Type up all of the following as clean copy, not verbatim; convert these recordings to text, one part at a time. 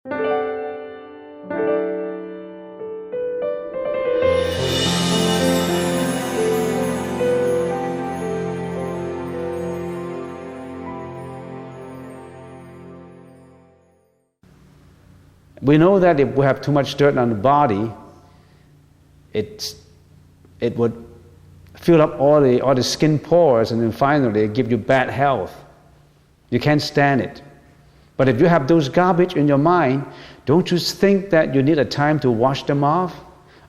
We know that if we have too much dirt on the body, it would fill up all the skin pores, and then finally it give you bad health. You can't stand it. But if you have those garbage in your mind, don't you think that you need a time to wash them off?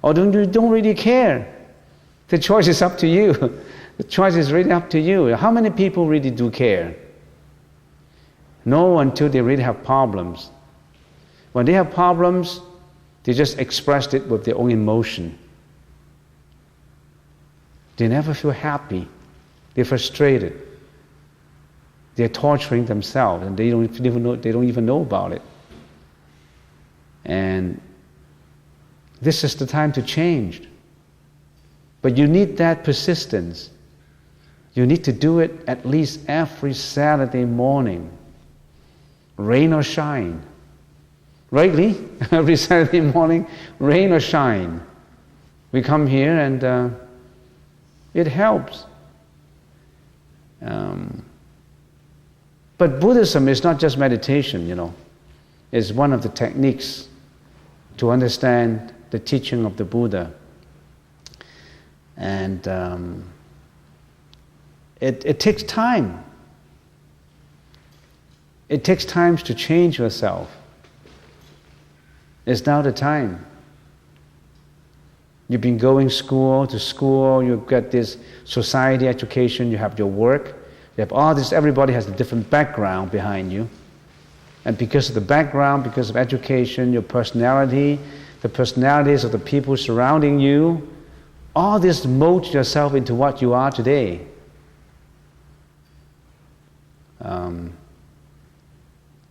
Or you don't really care? The choice is up to you. The choice is really up to you. How many people really do care? No, until they really have problems. When they have problems, they just expressed it with their own emotion. They never feel happy. They're frustrated. They're torturing themselves, and they don't even know about it. And this is the time to change. But you need that persistence. You need to do it at least every Saturday morning, rain or shine. Rightly, every Saturday morning, rain or shine. We come here and it helps. But Buddhism is not just meditation, It's one of the techniques to understand the teaching of the Buddha. And it takes time. It takes time to change yourself. It's now the time. You've been going school to school, you've got this society education, you have your work, you have all this, everybody has a different background behind you. And because of the background, because of education, your personality, the personalities of the people surrounding you, all this molds yourself into what you are today.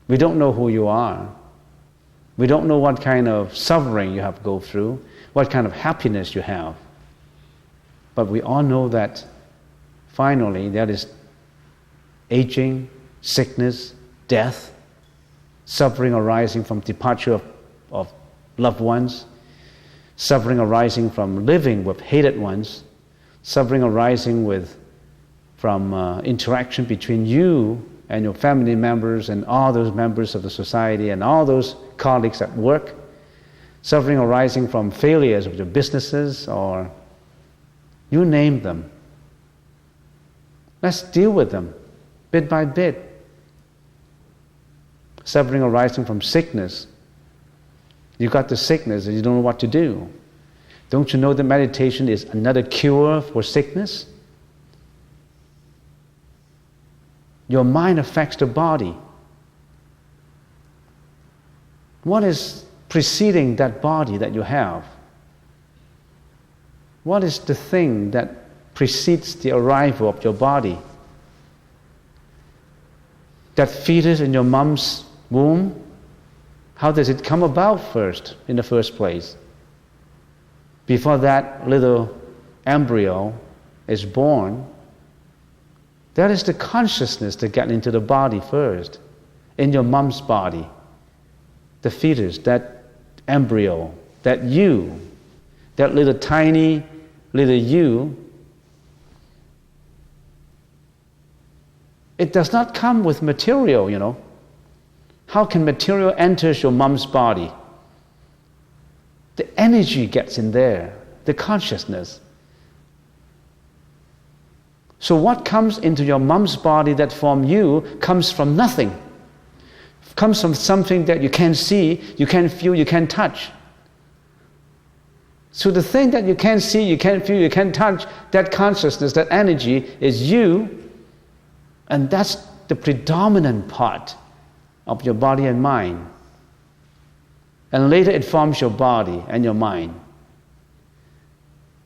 We don't know who you are. We don't know what kind of suffering you have to go through, what kind of happiness you have. But we all know that finally there is aging, sickness, death, suffering arising from departure of loved ones, suffering arising from living with hated ones, suffering arising from interaction between you and your family members and all those members of the society and all those colleagues at work, suffering arising from failures of your businesses, or you name them. Let's deal with them bit by bit. Suffering arising from sickness. You got the sickness and you don't know what to do. Don't you know that meditation is another cure for sickness? Your mind affects the body. What is preceding that body that you have? What is the thing that precedes the arrival of your body? That fetus in your mom's womb, how does it come about first, in the first place? Before that little embryo is born, that is the consciousness that gets into the body first, in your mom's body. The fetus, that embryo, that you, that little tiny little you, it does not come with material, How can material enter your mom's body? The energy gets in there, the consciousness. So what comes into your mom's body that forms you comes from nothing. Comes from something that you can't see, you can't feel, you can't touch. So the thing that you can't see, you can't feel, you can't touch, that consciousness, that energy is you, and that's the predominant part of your body and mind. And later it forms your body and your mind.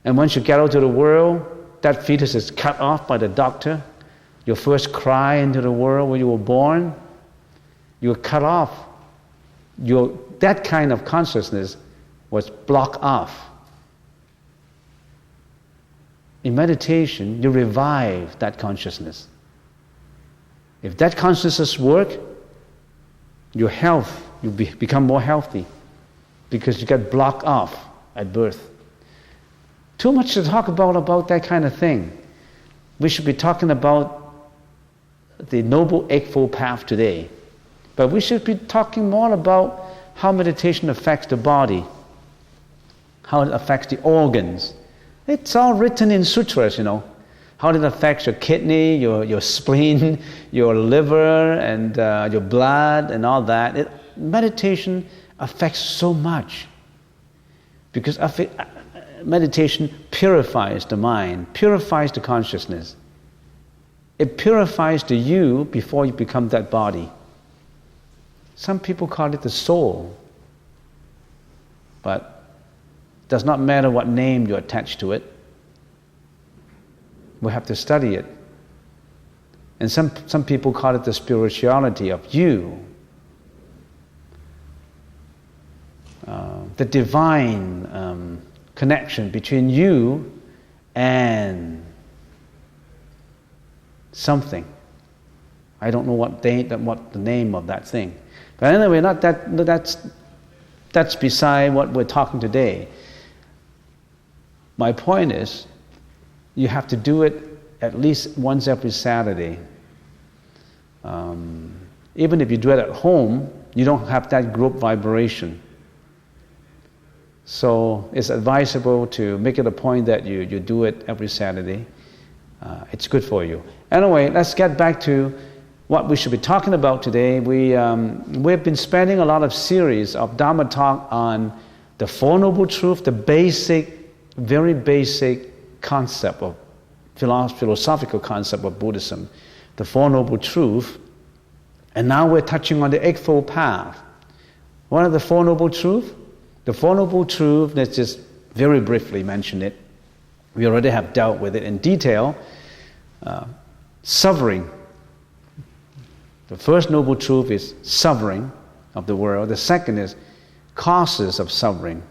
And once you get out to the world, that fetus is cut off by the doctor. Your first cry into the world when you were born, you were cut off. That kind of consciousness was blocked off. In meditation, you revive that consciousness. If that consciousness works, your health, you become more healthy because you get blocked off at birth. Too much to talk about that kind of thing. We should be talking about the Noble Eightfold Path today. But we should be talking more about how meditation affects the body, how it affects the organs. It's all written in sutras, how it affects your kidney, your spleen, your liver, and your blood, and all that. Meditation affects so much because meditation purifies the mind, purifies the consciousness. It purifies the you before you become that body. Some people call it the soul, but it does not matter what name you attach to it. We have to study it. And some people call it the spirituality of you. The divine connection between you and something. I don't know what the name of that thing. But anyway, that's beside what we're talking today. My point is, you have to do it at least once every Saturday. Even if you do it at home, you don't have that group vibration. So it's advisable to make it a point that you do it every Saturday. It's good for you. Anyway, let's get back to what we should be talking about today. We've been spending a lot of series of Dharma Talk on the Four Noble Truths, the very basic concept of philosophical concept of Buddhism, the Four Noble Truths. And now we're touching on the Eightfold Path. What are the Four Noble Truths? The Four Noble Truths, let's just very briefly mention it. We already have dealt with it in detail. Suffering. The first noble truth is suffering of the world. The second is causes of suffering.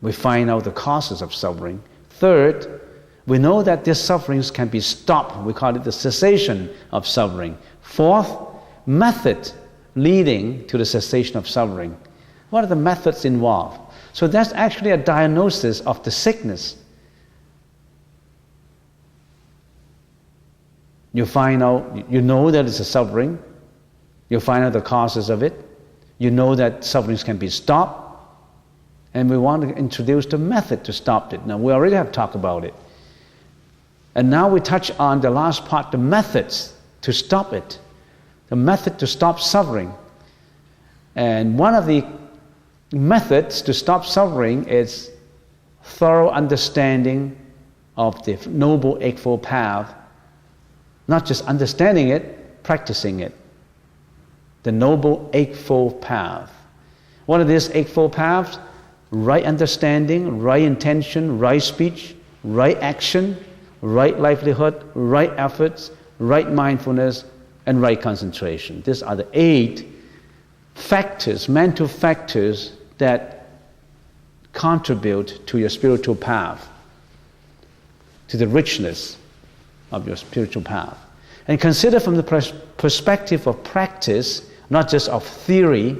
We find out the causes of suffering. Third, we know that these sufferings can be stopped. We call it the cessation of suffering. Fourth, method leading to the cessation of suffering. What are the methods involved? So that's actually a diagnosis of the sickness. You find out, you know that it's a suffering. You find out the causes of it. You know that sufferings can be stopped. And we want to introduce the method to stop it. Now, we already have talked about it. And now we touch on the last part, the methods to stop it. The method to stop suffering. And one of the methods to stop suffering is thorough understanding of the Noble Eightfold Path. Not just understanding it, practicing it. The Noble Eightfold Path. What are these Eightfold Paths? Right understanding, right intention, right speech, right action, right livelihood, right efforts, right mindfulness, and right concentration. These are the 8 factors, mental factors that contribute to your spiritual path, to the richness of your spiritual path. And consider from the perspective of practice, not just of theory.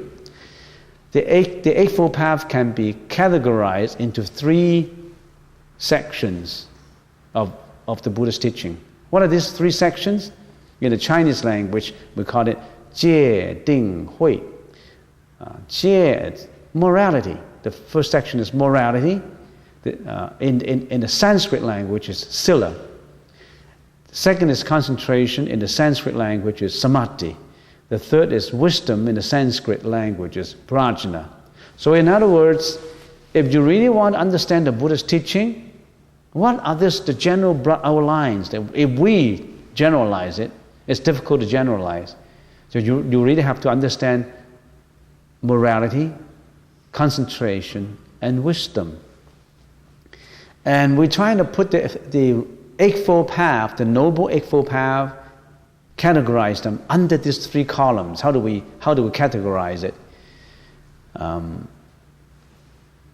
The Eightfold Path can be categorized into 3 sections of the Buddhist teaching. What are these 3 sections? In the Chinese language, we call it Jie, Ding, Hui. Jie is morality. The first section is morality. In the Sanskrit language is Sila. The second is concentration. In the Sanskrit language is Samadhi. The third is wisdom. In the Sanskrit language is Prajna. So in other words, if you really want to understand the Buddhist teaching, what are the general outlines? If we generalize it, it's difficult to generalize. So you really have to understand morality, concentration, and wisdom. And we're trying to put the Eightfold Path, the Noble Eightfold Path, categorize them under these 3 columns. How do we categorize it?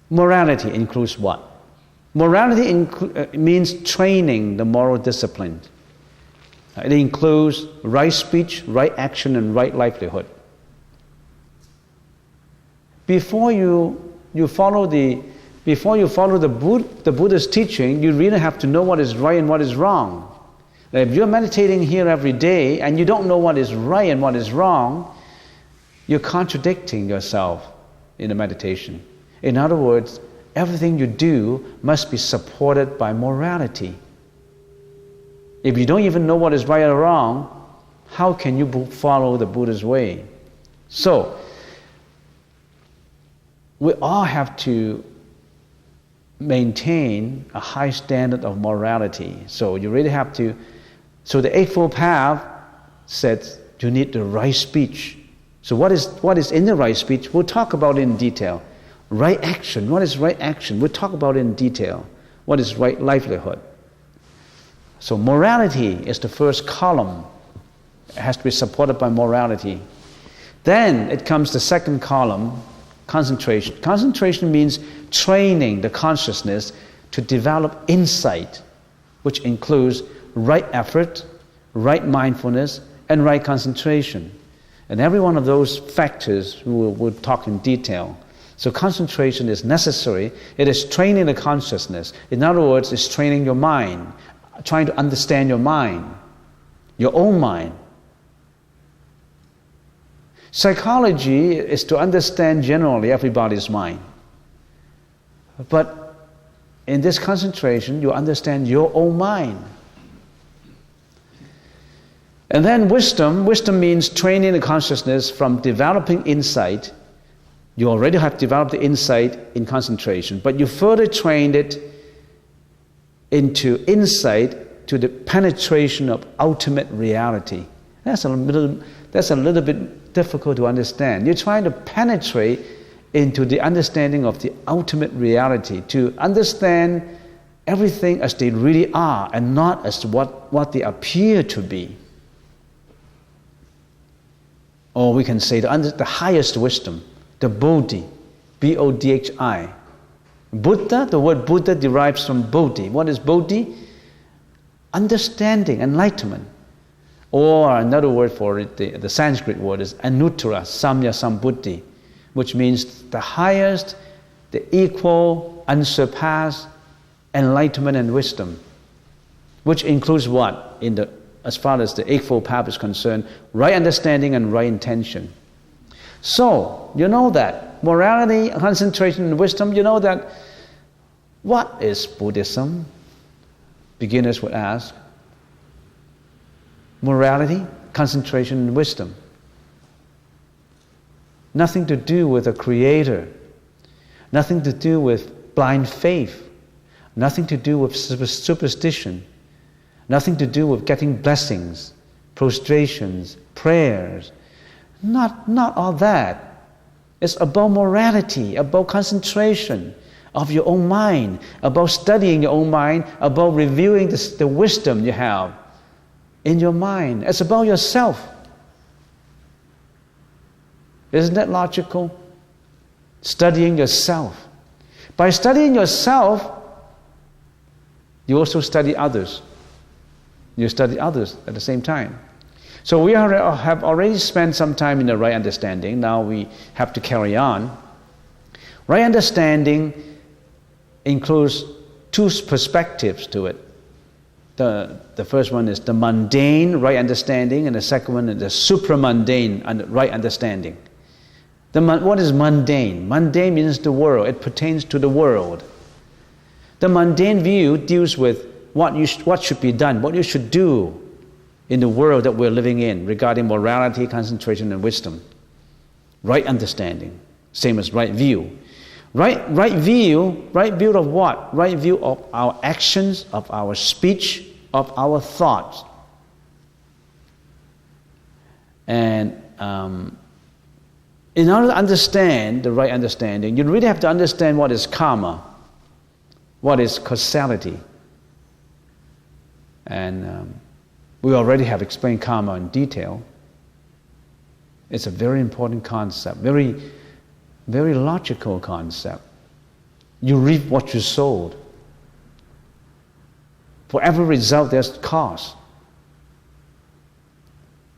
Morality includes what? Morality means training the moral discipline. It includes right speech, right action, and right livelihood. before you follow the Buddha's teaching, you really have to know what is right and what is wrong. If you're meditating here every day and you don't know what is right and what is wrong, you're contradicting yourself in the meditation. In other words, everything you do must be supported by morality. If you don't even know what is right or wrong, how can you follow the Buddha's way? So, we all have to maintain a high standard of morality. So you really have to. So the Eightfold Path says you need the right speech. So what is in the right speech? We'll talk about it in detail. Right action. What is right action? We'll talk about it in detail. What is right livelihood? So morality is the first column. It has to be supported by morality. Then it comes the second column, concentration. Concentration means training the consciousness to develop insight, which includes right effort, right mindfulness, and right concentration. And every one of those factors we'll talk in detail. So concentration is necessary. It is training the consciousness. In other words, it's training your mind, trying to understand your mind, your own mind. Psychology is to understand generally everybody's mind. But in this concentration, you understand your own mind. And then wisdom means training the consciousness from developing insight. You already have developed the insight in concentration, but you further trained it into insight to the penetration of ultimate reality. That's a little bit difficult to understand. You're trying to penetrate into the understanding of the ultimate reality, to understand everything as they really are and not as what they appear to be. Or we can say the highest wisdom, the Bodhi, B-O-D-H-I. Buddha, the word Buddha derives from Bodhi. What is Bodhi? Understanding, enlightenment. Or another word for it, the Sanskrit word is Anuttara Samya Sambuddhi, which means the highest, the equal, unsurpassed enlightenment and wisdom, which includes what? As far as the Eightfold Path is concerned, right understanding and right intention. So, you know that morality, concentration, and wisdom, you know that what is Buddhism? Beginners would ask. Morality, concentration, and wisdom. Nothing to do with a creator. Nothing to do with blind faith. Nothing to do with superstition. Nothing to do with getting blessings, prostrations, prayers. Not all that. It's about morality, about concentration of your own mind, about studying your own mind, about reviewing the wisdom you have in your mind. It's about yourself. Isn't that logical? Studying yourself. By studying yourself, you also study others. You study others at the same time. So we have already spent some time in the right understanding. Now we have to carry on. Right understanding includes two perspectives to it. The first one is the mundane right understanding, and the second one is the supramundane right understanding. What is mundane? Mundane means the world. It pertains to the world. The mundane view deals with what should be done, what you should do in the world that we're living in regarding morality, concentration, and wisdom. Right understanding, same as right view. Right view of what? Right view of our actions, of our speech, of our thoughts. And in order to understand the right understanding, you really have to understand what is karma, what is causality. And we already have explained karma in detail. It's a very important concept, very, very logical concept. You reap what you sowed. For every result, there's cause.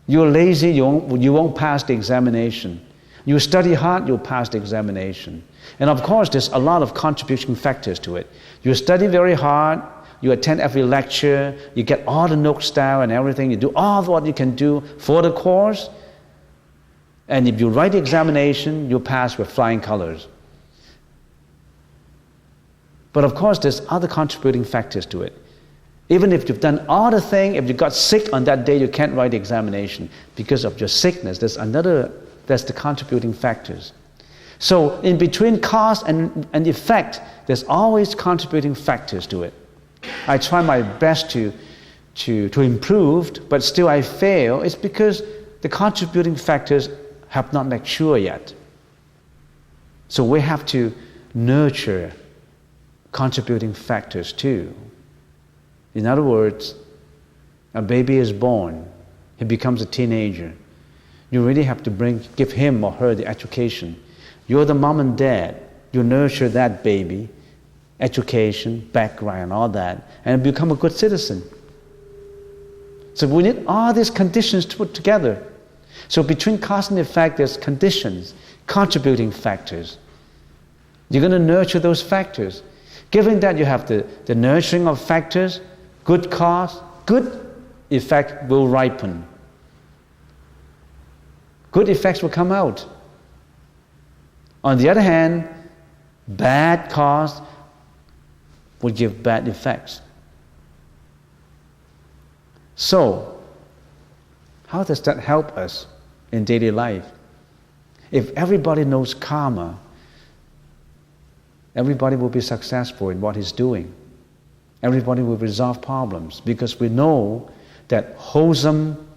You're lazy, you won't pass the examination. You study hard, you'll pass the examination. And of course, there's a lot of contributing factors to it. You study very hard, you attend every lecture, you get all the notes down and everything, you do all what you can do for the course, and if you write the examination, you pass with flying colors. But of course, there's other contributing factors to it. Even if you've done all the thing, if you got sick on that day, you can't write the examination because of your sickness. That's the contributing factors. So in between cause and effect, there's always contributing factors to it. I try my best to improve, but still I fail. It's because the contributing factors have not matured yet. So we have to nurture contributing factors too. In other words, a baby is born, he becomes a teenager. You really have to give him or her the education. You're the mom and dad. You nurture that baby, education, background, all that, and become a good citizen. So we need all these conditions to put together. So between cause and effect, there's conditions, contributing factors. You're going to nurture those factors. Given that you have the nurturing of factors, good cause, good effect will ripen. Good effects will come out. On the other hand, bad cause will give bad effects. So, how does that help us in daily life? If everybody knows karma, everybody will be successful in what he's doing. Everybody will resolve problems because we know that wholesome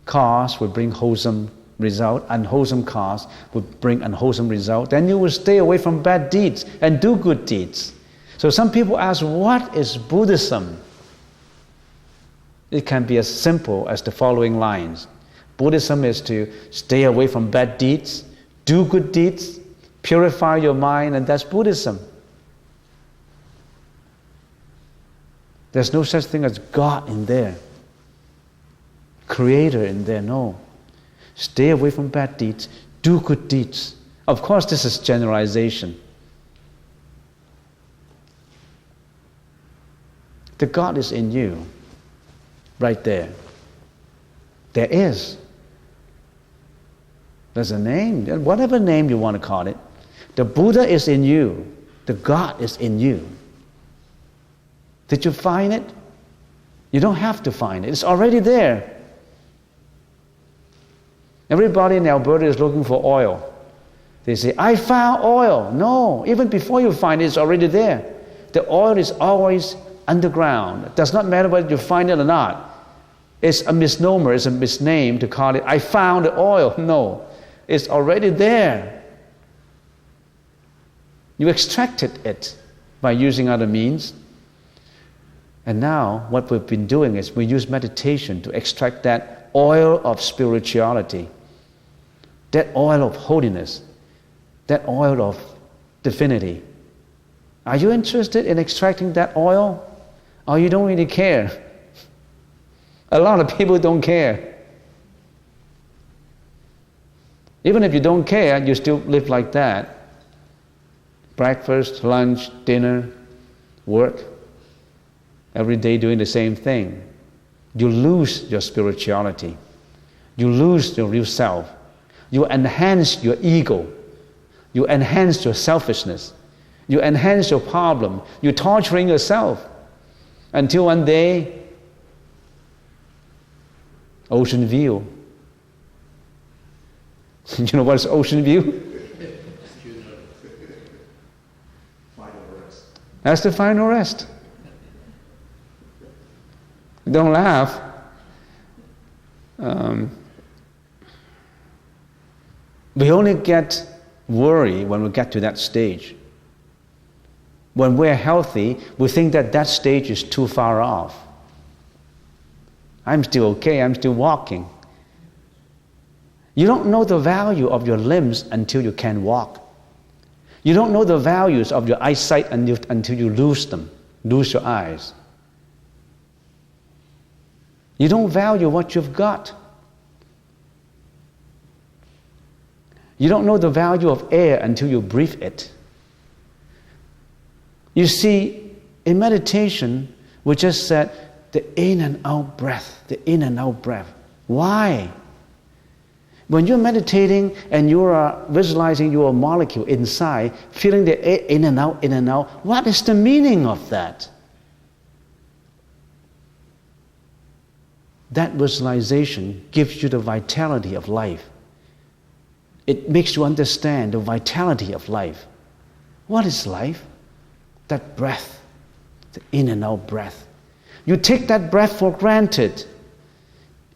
cause will bring wholesome result, unwholesome cause will bring unwholesome result. Then you will stay away from bad deeds and do good deeds. So some people ask, what is Buddhism? It can be as simple as the following lines. Buddhism is to stay away from bad deeds, do good deeds, purify your mind, and that's Buddhism. There's no such thing as God in there, Creator in there, no. Stay away from bad deeds, do good deeds. Of course, this is generalization. The God is in you, right there. There is. There's a name, whatever name you want to call it. The Buddha is in you. The God is in you. Did you find it? You don't have to find it. It's already there. Everybody in Alberta is looking for oil. They say, I found oil. No, even before you find it, it's already there. The oil is always underground. It does not matter whether you find it or not. It's a misnomer, it's a misname to call it, I found the oil. No, it's already there. You extracted it by using other means. And now what we've been doing is we use meditation to extract that oil of spirituality, that oil of holiness, that oil of divinity. Are you interested in extracting that oil? Or you don't really care? A lot of people don't care. Even if you don't care, you still live like that. Breakfast, lunch, dinner, work. Every day doing the same thing. You lose your spirituality. You lose your real self. You enhance your ego. You enhance your selfishness. You enhance your problem. You're torturing yourself. Until one day, ocean view. You know what is ocean view? That's the final rest. Don't laugh. We only get worried when we get to that stage. When we're healthy, we think that that stage is too far off. I'm still okay, I'm still walking. You don't know the value of your limbs until you can walk. You don't know the values of your eyesight until you lose them, lose your eyes. You don't value what you've got. You don't know the value of air until you breathe it. You see, in meditation, we just said the in and out breath, the in and out breath. Why? When you're meditating and you are visualizing your molecule inside, feeling the air in and out, what is the meaning of that? That visualization gives you the vitality of life. It makes you understand the vitality of life. What is life? That breath, the in and out breath. You take that breath for granted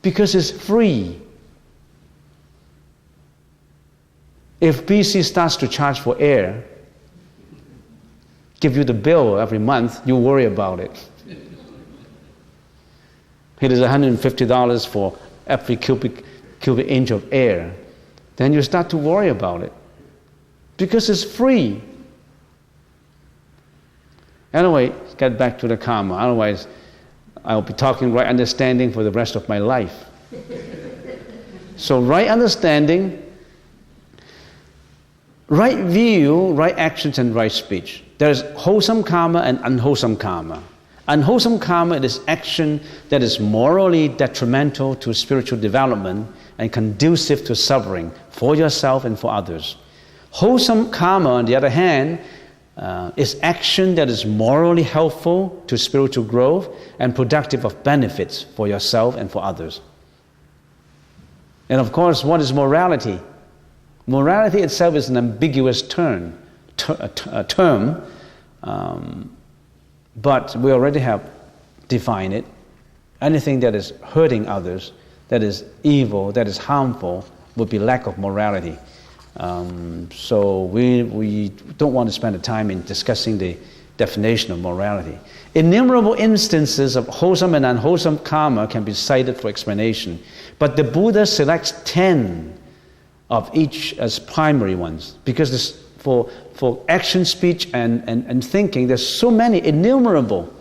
because it's free. If BC starts to charge for air, give you the bill every month, you worry about it. It is $150 for every cubic inch of air. Then you start to worry about it because it's free. Anyway, get back to the karma. Otherwise, I'll be talking right understanding for the rest of my life. So right understanding, right view, right actions, and right speech. There's wholesome karma and unwholesome karma. Unwholesome karma is action that is morally detrimental to spiritual development and conducive to suffering for yourself and for others. Wholesome karma, on the other hand, is action that is morally helpful to spiritual growth and productive of benefits for yourself and for others. And of course, what is morality? Morality itself is an ambiguous term, but we already have defined it. Anything that is hurting others, that is evil, that is harmful, would be lack of morality. So we don't want to spend the time in discussing the definition of morality. Innumerable instances of wholesome and unwholesome karma can be cited for explanation, but the Buddha selects 10 of each as primary ones, because for action, speech, and thinking, there's so many, innumerable.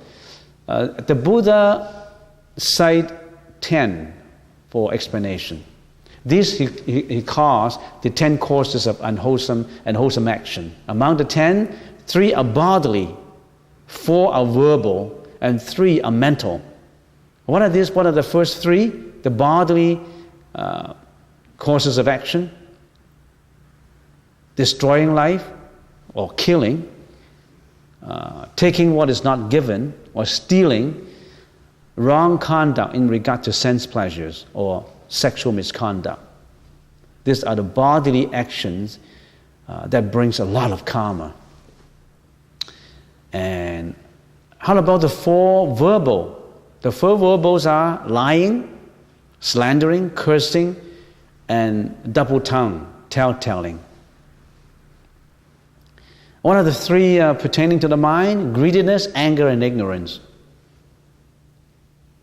The Buddha cite 10 for explanation. These he calls the 10 courses of unwholesome and wholesome action. Among the 10, 3 are bodily, 4 are verbal, and 3 are mental. What are these? What are the first 3? The bodily courses of action: destroying life or killing, taking what is not given or stealing, wrong conduct in regard to sense pleasures or sexual misconduct. These are the bodily actions that brings a lot of karma. And how about the 4 verbal? The 4 verbals are lying, slandering, cursing, and double tongue, tale-telling. What are the 3 pertaining to the mind? Greediness, anger, and ignorance.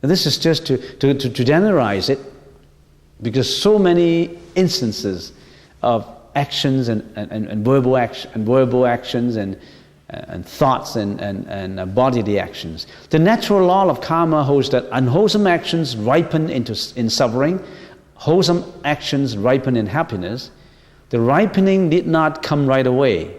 And this is just to generalize it, because so many instances of actions and verbal actions and thoughts and bodily actions. The natural law of karma holds that unwholesome actions ripen in suffering, wholesome actions ripen in happiness. The ripening need not come right away.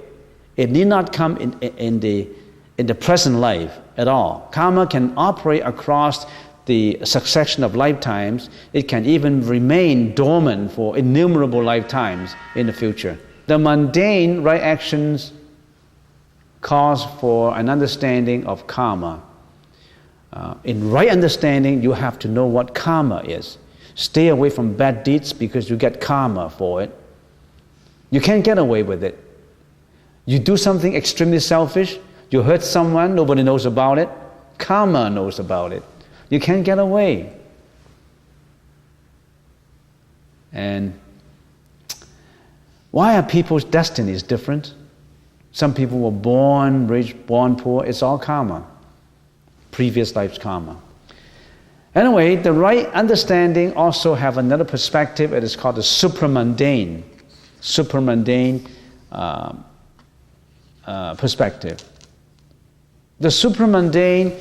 It need not come in the present life at all. Karma can operate across the succession of lifetimes. It can even remain dormant for innumerable lifetimes in the future. The mundane right actions calls for an understanding of karma. In right understanding, you have to know what karma is. Stay away from bad deeds because you get karma for it. You can't get away with it. You do something extremely selfish, you hurt someone, nobody knows about it, karma knows about it. You can't get away. And why are people's destinies different? Some people were born rich, born poor. It's all karma. Previous life's karma. Anyway, the right understanding also have another perspective. It is called the supramundane. Supramundane perspective. The supramundane,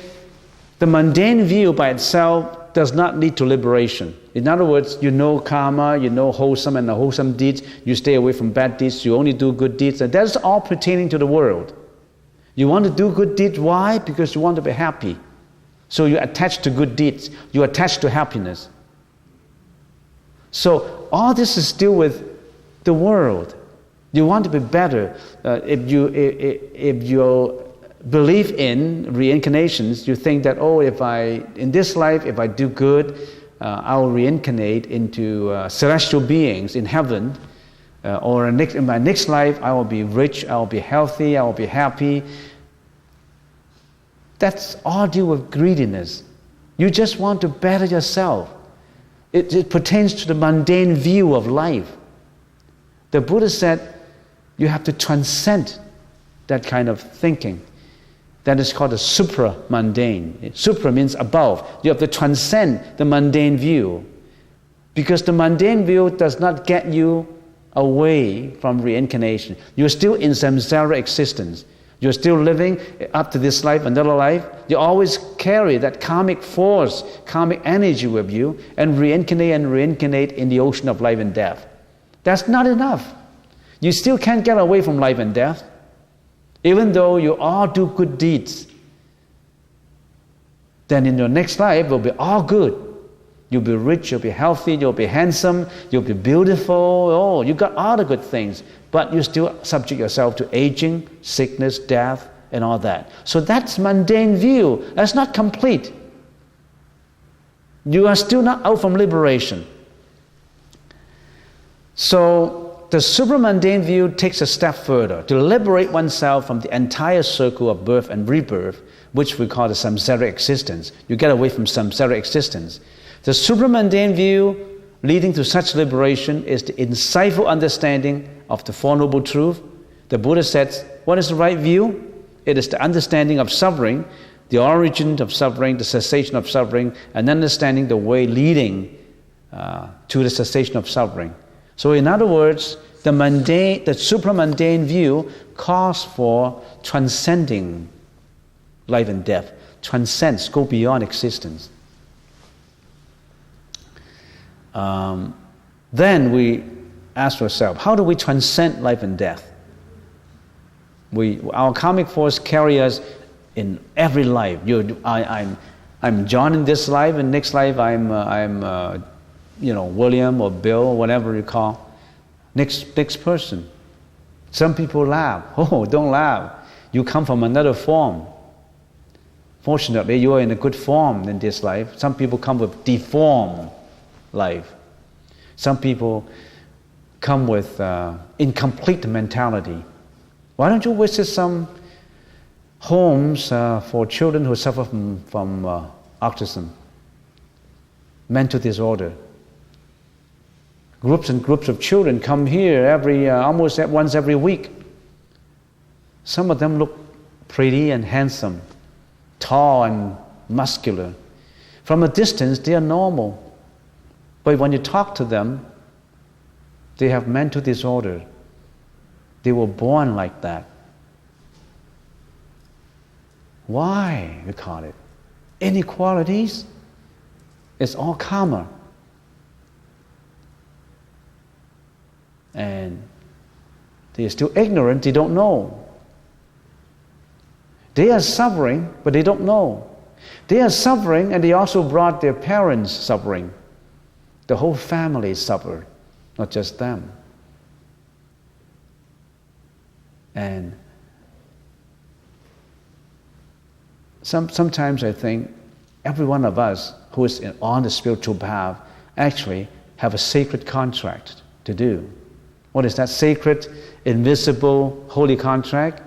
the mundane view by itself does not lead to liberation. In other words, you know karma, you know wholesome and unwholesome deeds, you stay away from bad deeds, you only do good deeds, and that's all pertaining to the world. You want to do good deeds, why? Because you want to be happy. So you attach to good deeds, you attach to happiness. So all this is still with the world. You want to be better. If you believe in reincarnations, you think that, in this life, if I do good, I'll reincarnate into celestial beings in heaven, or in my next life, I will be rich, I will be healthy, I will be happy. That's all due with greediness. You just want to better yourself. It pertains to the mundane view of life. The Buddha said, you have to transcend that kind of thinking. That is called the supramundane. Supra means above. You have to transcend the mundane view. Because the mundane view does not get you away from reincarnation. You're still in samsara existence. You're still living up to this life, another life. You always carry that karmic force, karmic energy with you, and reincarnate in the ocean of life and death. That's not enough. You still can't get away from life and death. Even though you all do good deeds, then in your next life will be all good. You'll be rich, you'll be healthy, you'll be handsome, you'll be beautiful. Oh, you got all the good things, but you still subject yourself to aging, sickness, death, and all that. So that's mundane view. That's not complete. You are still not out from liberation. So the supramundane view takes a step further to liberate oneself from the entire circle of birth and rebirth, which we call the samsara existence. You get away from samsara existence. The supramundane view leading to such liberation is the insightful understanding of the Four Noble Truths. The Buddha said, what is the right view? It is the understanding of suffering, the origin of suffering, the cessation of suffering, and understanding the way leading to the cessation of suffering. So in other words, the supramundane view calls for transcending life and death, transcends, go beyond existence. Then we ask ourselves, how do we transcend life and death? Our karmic force carries us in every life. I'm John in this life, and next life I'm William or Bill or whatever you call. Next person. Some people laugh. Oh, don't laugh. You come from another form. Fortunately, you are in a good form in this life. Some people come with deformed life. Some people come with incomplete mentality. Why don't you visit some homes for children who suffer from autism, mental disorder? Groups and groups of children come here almost once every week. Some of them look pretty and handsome, tall and muscular. From a distance, they are normal. But when you talk to them, they have mental disorder. They were born like that. Why, we call it? Inequalities. It's all karma. And they are still ignorant, they don't know. They are suffering, but they don't know. They are suffering, and they also brought their parents suffering. The whole family suffered, not just them. And sometimes I think every one of us who is on the spiritual path actually have a sacred contract to do. What is that sacred, invisible, holy contract?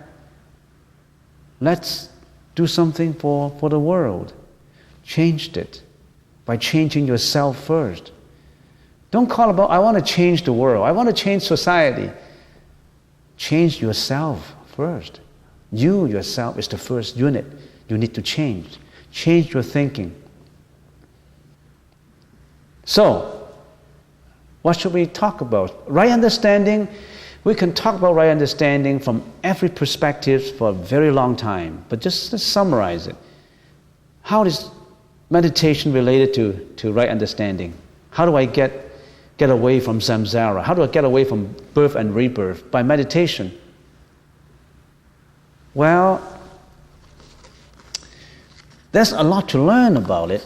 Let's do something for the world. Change it by changing yourself first. Don't call about, I want to change the world, I want to change society. Change yourself first. You yourself is the first unit you need to change. Change your thinking. So, what should we talk about? Right understanding. We can talk about right understanding from every perspective for a very long time, but just let's summarize it. How does meditation related to right understanding. How do I get away from samsara? How do I get away from birth and rebirth? By meditation. Well, there's a lot to learn about it.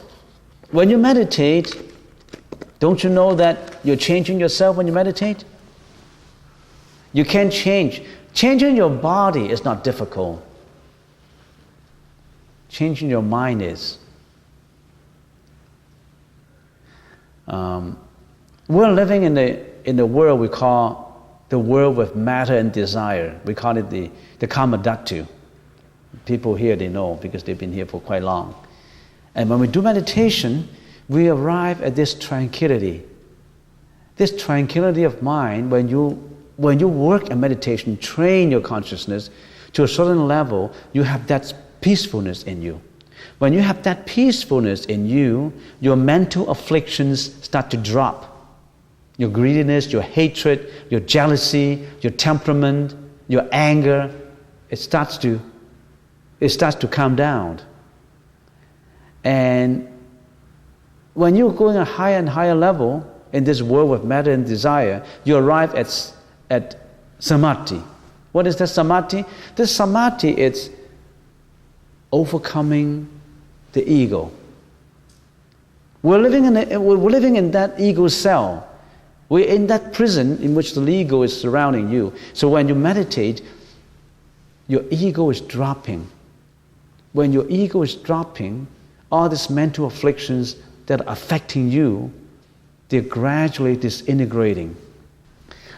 When you meditate, don't you know that you're changing yourself when you meditate? You can't change. Changing your body is not difficult. Changing your mind is. We're living in the world we call the world with matter and desire. We call it the karma dhatu. People here, they know because they've been here for quite long. And when we do meditation, we arrive at this tranquility. This tranquility of mind, when you work in meditation, train your consciousness to a certain level, you have that peacefulness in you. When you have that peacefulness in you, your mental afflictions start to drop. Your greediness, your hatred, your jealousy, your temperament, your anger, it starts to calm down. And when you're going a higher and higher level in this world with matter and desire, you arrive at samadhi. What is the samadhi? This samadhi is overcoming the ego. We're living in that ego cell. We're in that prison in which the ego is surrounding you. So when you meditate, your ego is dropping. When your ego is dropping, all these mental afflictions that are affecting you, they're gradually disintegrating.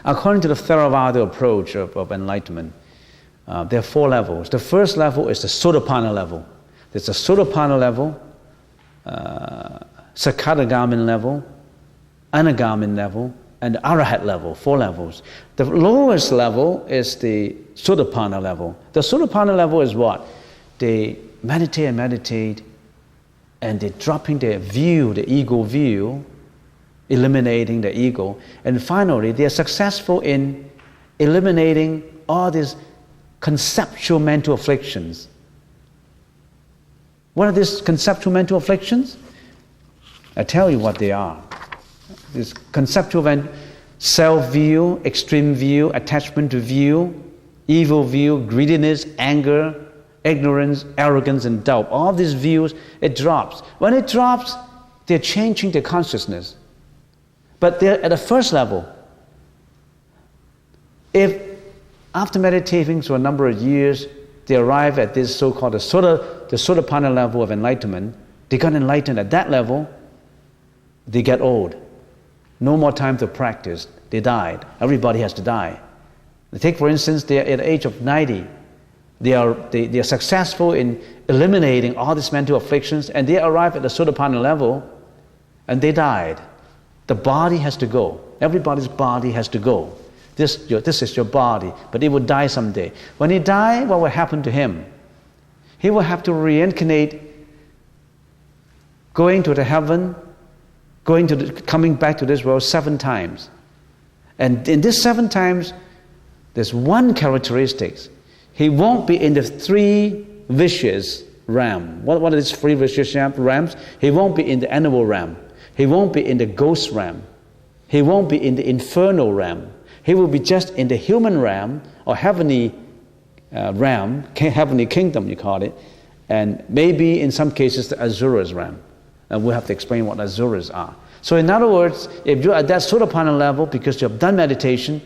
According to the Theravada approach of enlightenment, there are 4 levels. The first level is the Sotapanna level. There's a Sotapanna level, Sakadagamin level, Anagamin level, and the Arahat level, 4 levels. The lowest level is the Sotapanna level. The Sotapanna level is what? They meditate, and they're dropping their view, the ego view, eliminating the ego. And finally, they are successful in eliminating all these conceptual mental afflictions. What are these conceptual mental afflictions? I tell you what they are. This conceptual self-view, extreme view, attachment to view, evil view, greediness, anger, ignorance, arrogance, and doubt. All these views, it drops. When it drops, they're changing their consciousness. But they're at the first level. If after meditating for a number of years, they arrive at this so-called the Sotapanna level of enlightenment, they got enlightened at that level, they get old. No more time to practice. They died. Everybody has to die. Take, for instance, they're at the age of 90. They are successful in eliminating all these mental afflictions, and they arrive at the Sotapanna level, and they died. The body has to go. Everybody's body has to go. This is your body, but it will die someday. When he dies, what will happen to him? He will have to reincarnate, going to the heaven, coming back to this world 7 times. And in this 7 times, there's one characteristic. He won't be in the 3 vicious realm. What are these 3 vicious realms? He won't be in the animal realm. He won't be in the ghost realm. He won't be in the infernal realm. He will be just in the human realm or heavenly realm, heavenly kingdom you call it, and maybe in some cases the Asuras realm. And we'll have to explain what Asuras are. So in other words, if you're at that Sotapanna level because you have done meditation,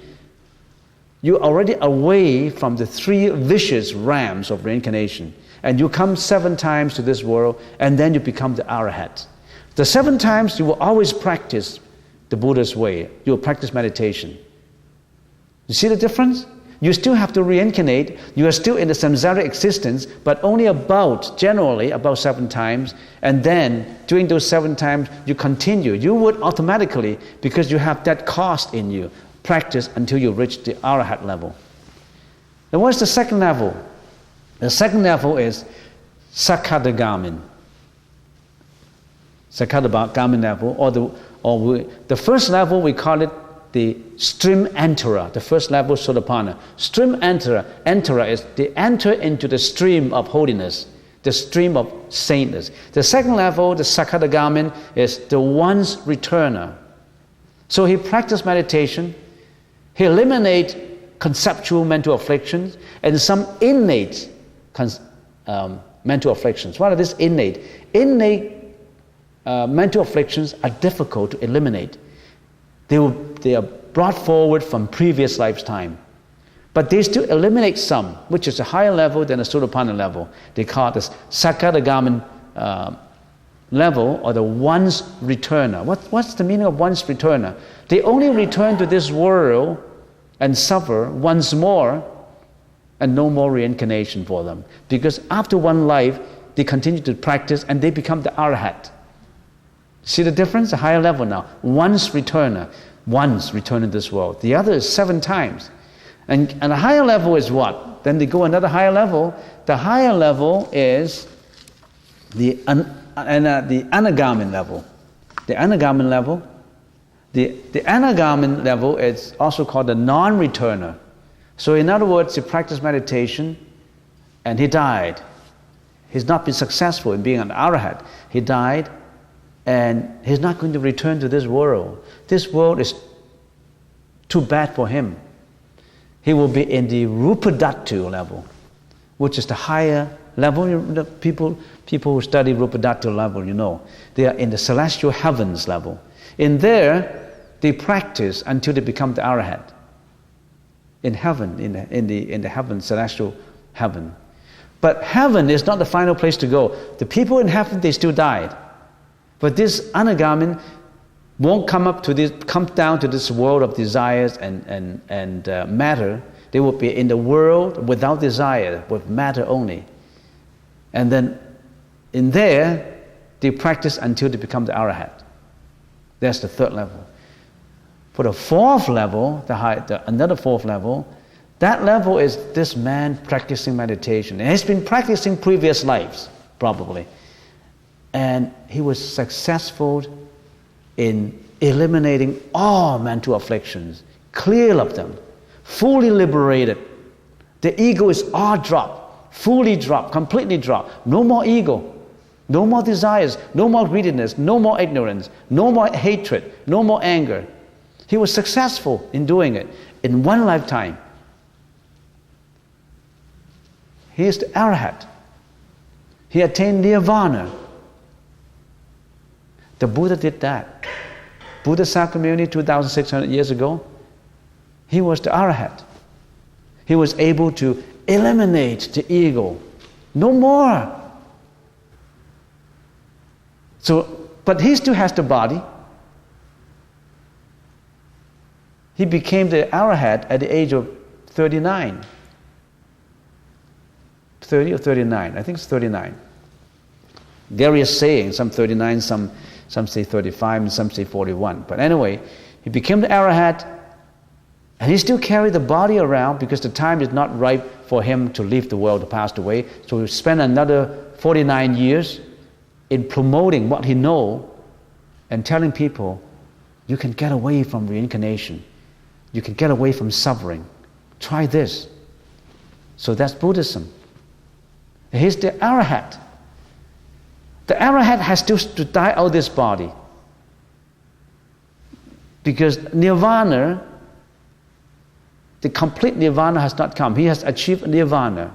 you're already away from the 3 vicious realms of reincarnation. And you come 7 times to this world, and then you become the Arahat. The 7 times you will always practice the Buddha's way. You will practice meditation. You see the difference? You still have to reincarnate. You are still in the samsara existence, but only generally about 7 times. And then, during those 7 times, you continue. You would automatically, because you have that cost in you, practice until you reach the Arahat level. Then what's the second level? The second level is Sakadagamin. Sakadagamin level, or the first level we call it the stream enterer, the first level Sotapanna. Stream enterer is they enter into the stream of holiness. the stream of saintness. The second level, the Sakadagamin, is the once returner. So he practiced meditation, he eliminates conceptual mental afflictions and some innate mental afflictions. What are these innate? Innate mental afflictions are difficult to eliminate. They are brought forward from previous lifetime. But they still eliminate some, which is a higher level than the Sotapanna level. They call it the Sakadagamin level, or the once returner. What's the meaning of once returner? They only return to this world and suffer once more, and no more reincarnation for them. Because after one life, they continue to practice and they become the Arhat. See the difference? A higher level now. Once returner. Once return in this world. The other is 7 times. And a higher level is what? Then they go another higher level. The higher level is the Anagamin level. The Anagamin level. The Anagamin level is also called the non-returner. So in other words, he practiced meditation and he died. He's not been successful in being an Arahat. He died and he's not going to return to this world. This world is too bad for him. He will be in the Rupadhatu level, which is the higher level. The people who study Rupadhatu level, you know, they are in the celestial heavens level. In there, they practice until they become the Arahat. In heaven, in the heaven, celestial heaven. But heaven is not the final place to go. The people in heaven, they still died. But this Anagamin won't come down to this world of desires and matter. They will be in the world without desire, with matter only. And then in there, they practice until they become the Arahat. That's the third level. For the fourth level, another fourth level, that level is this man practicing meditation. And he's been practicing previous lives, probably. And he was successful in eliminating all mental afflictions, clear of them, fully liberated. The ego is all dropped, fully dropped, completely dropped. No more ego, no more desires, no more greediness, no more ignorance, no more hatred, no more anger. He was successful in doing it in one lifetime. He is the Arahat. He attained Nirvana. The Buddha did that. Buddha Sakyamuni 2,600 years ago, he was the Arahat. He was able to eliminate the ego. No more. So, but he still has the body. He became the Arahat at the age of 39. 30 or 39, I think it's 39. Various sayings, some 39, some say 35, and some say 41. But anyway, he became the Arahat, and he still carried the body around because the time is not ripe for him to leave the world, to pass away. So he spent another 49 years in promoting what he knows and telling people, you can get away from reincarnation. You can get away from suffering. Try this. So that's Buddhism. He's the Arahat. The Arahat has to die out of this body. Because Nirvana, the complete Nirvana has not come. He has achieved Nirvana.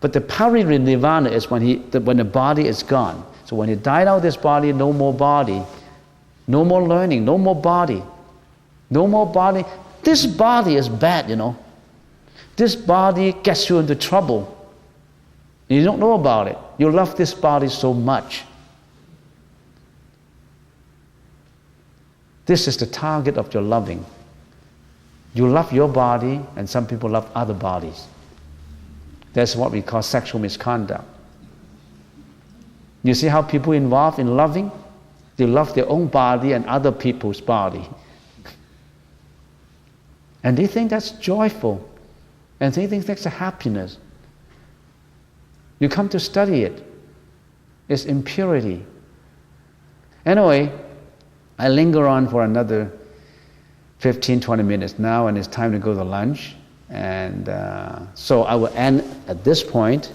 But the Pari-Nirvana is when the body is gone. So when he died out of this body, no more body, no more learning, no more body, no more body. This body is bad, you know. This body gets you into trouble. You don't know about it. You love this body so much. This is the target of your loving. You love your body, and some people love other bodies. That's what we call sexual misconduct. You see how people involved in loving? They love their own body and other people's body. And they think that's joyful. And they think that's a happiness. You come to study it. It's impurity. Anyway, I linger on for another 15, 20 minutes now, and it's time to go to lunch. And so I will end at this point.